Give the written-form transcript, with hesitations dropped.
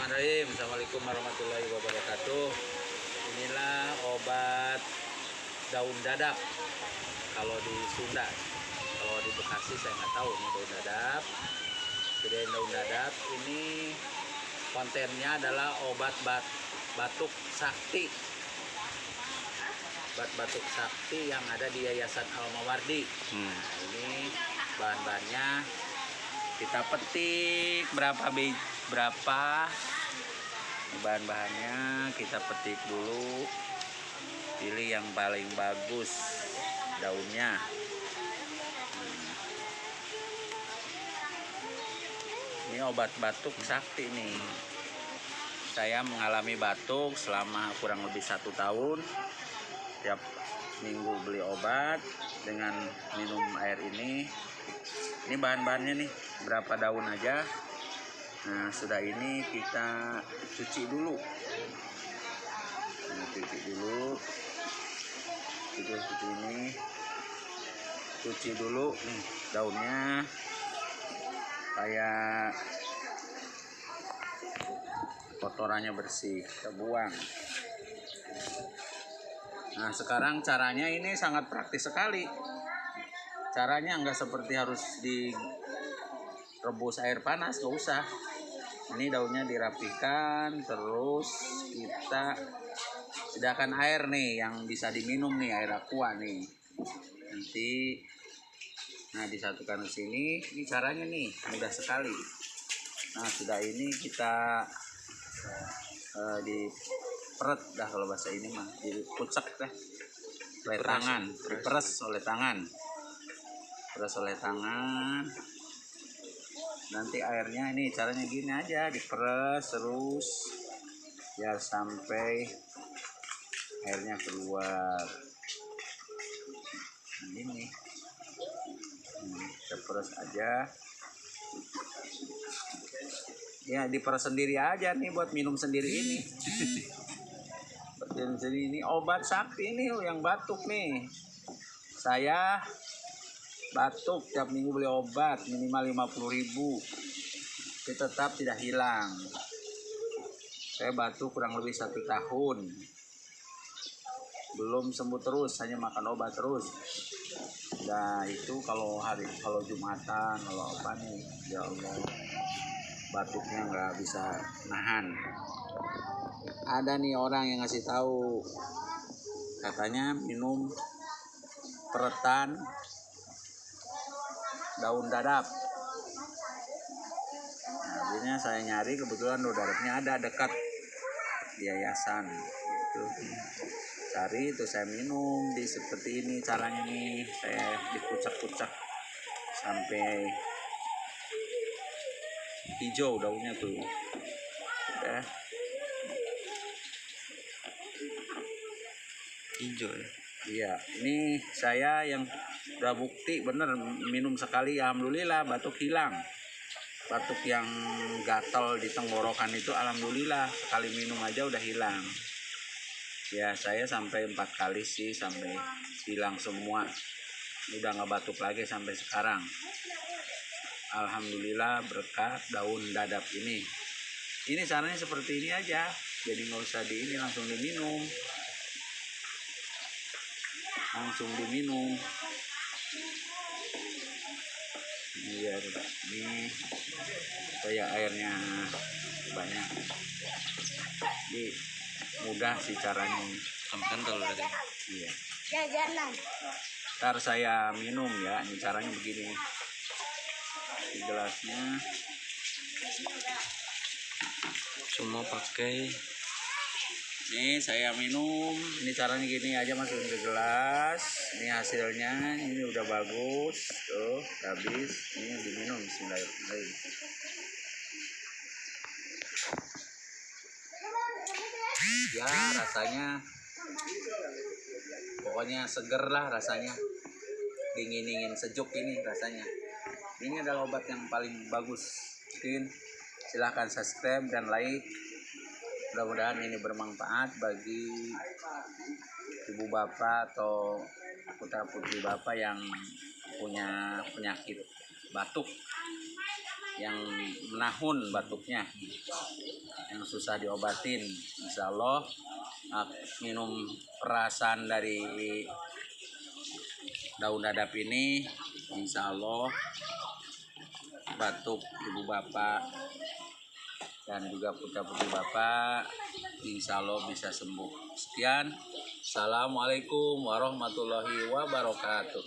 Bismillahirrahmanirrahim. Assalamualaikum warahmatullahi wabarakatuh. Inilah obat daun dadap kalau di Sunda. Kalau di Bekasi saya nggak tahu nih daun dadap. Jadi daun dadap ini kontennya adalah obat batuk sakti. Obat batuk sakti yang ada di Yayasan Al Mawardi. Ini bahan-bahannya kita petik berapa bahan-bahannya kita petik dulu, pilih yang paling bagus daunnya. Ini obat batuk sakti nih. Saya mengalami batuk selama kurang lebih 1 tahun. Tiap minggu beli obat dengan minum air ini. Ini bahan-bahannya nih, berapa daun aja. Nah, sudah ini kita cuci dulu. Cuci dulu. Seperti ini. Cuci dulu nih daunnya. Kayak kotorannya bersih, kita buang. Nah, sekarang caranya ini sangat praktis sekali. Caranya nggak seperti harus direbus air panas, nggak usah. Ini daunnya dirapikan, terus kita sediakan air nih yang bisa diminum nih, air aqua nih. Nanti, nah disatukan ke sini. Ini caranya nih, mudah sekali. Nah sudah ini kita diperet dah kalau bahasa ini mah, dipucek dah oleh tangan, diperes oleh tangan. Peres oleh tangan. Nanti airnya ini caranya gini aja, diperes terus biar sampai airnya keluar. Nah, ini kita peres aja. Ya diperes sendiri aja nih buat minum sendiri ini. Buat minum sendiri ini obat sakti ini yang batuk nih. Saya batuk tiap minggu beli obat minimal 50.000, tapi tetap tidak hilang. Saya batuk kurang lebih 1 tahun, belum sembuh terus, hanya makan obat terus. Nah itu kalau Jumatan, kalau apa nih, ya Allah, batuknya nggak bisa nahan. Ada nih orang yang ngasih tahu, katanya minum peretan daun dadap. Nah, akhirnya saya nyari, kebetulan daun dadapnya ada dekat di yayasan. Itu cari, itu saya minum di seperti ini caranya nih. Saya dipucak-pucak sampai hijau daunnya tuh. Udah. Hijau ya. Iya, ini saya yang udah bukti bener minum sekali, alhamdulillah batuk hilang. Batuk yang gatal di tenggorokan itu alhamdulillah sekali minum aja udah hilang. Ya saya sampai 4 kali sih sampai hilang semua. Udah nggak batuk lagi sampai sekarang. Alhamdulillah berkah daun dadap ini. Ini caranya seperti ini aja. Jadi nggak usah ini, langsung diminum. Biar ini kayak airnya banyak. Jadi mudah sih caranya. Kental berarti. Iya. Jajanan. Ntar saya minum ya. Ini caranya begini. Di gelasnya semua pakai. Nih saya minum, ini caranya gini aja, masukin ke gelas. Ini hasilnya, ini udah bagus. Tuh, habis. Ini diminum, bismillahirrahmanirrahim. Ya rasanya, pokoknya seger lah rasanya. Dingin-dingin, sejuk ini rasanya. Ini adalah obat yang paling bagus. Mungkin silahkan subscribe dan like. Mudah-mudahan ini bermanfaat bagi ibu bapak atau putra putri bapak yang punya penyakit batuk. yang menahun batuknya, yang susah diobatin. Insya Allah minum perasan dari daun dadap ini, insya Allah batuk ibu bapak dan juga putra-putri bapak insya Allah bisa sembuh. Sekian, assalamualaikum warahmatullahi wabarakatuh.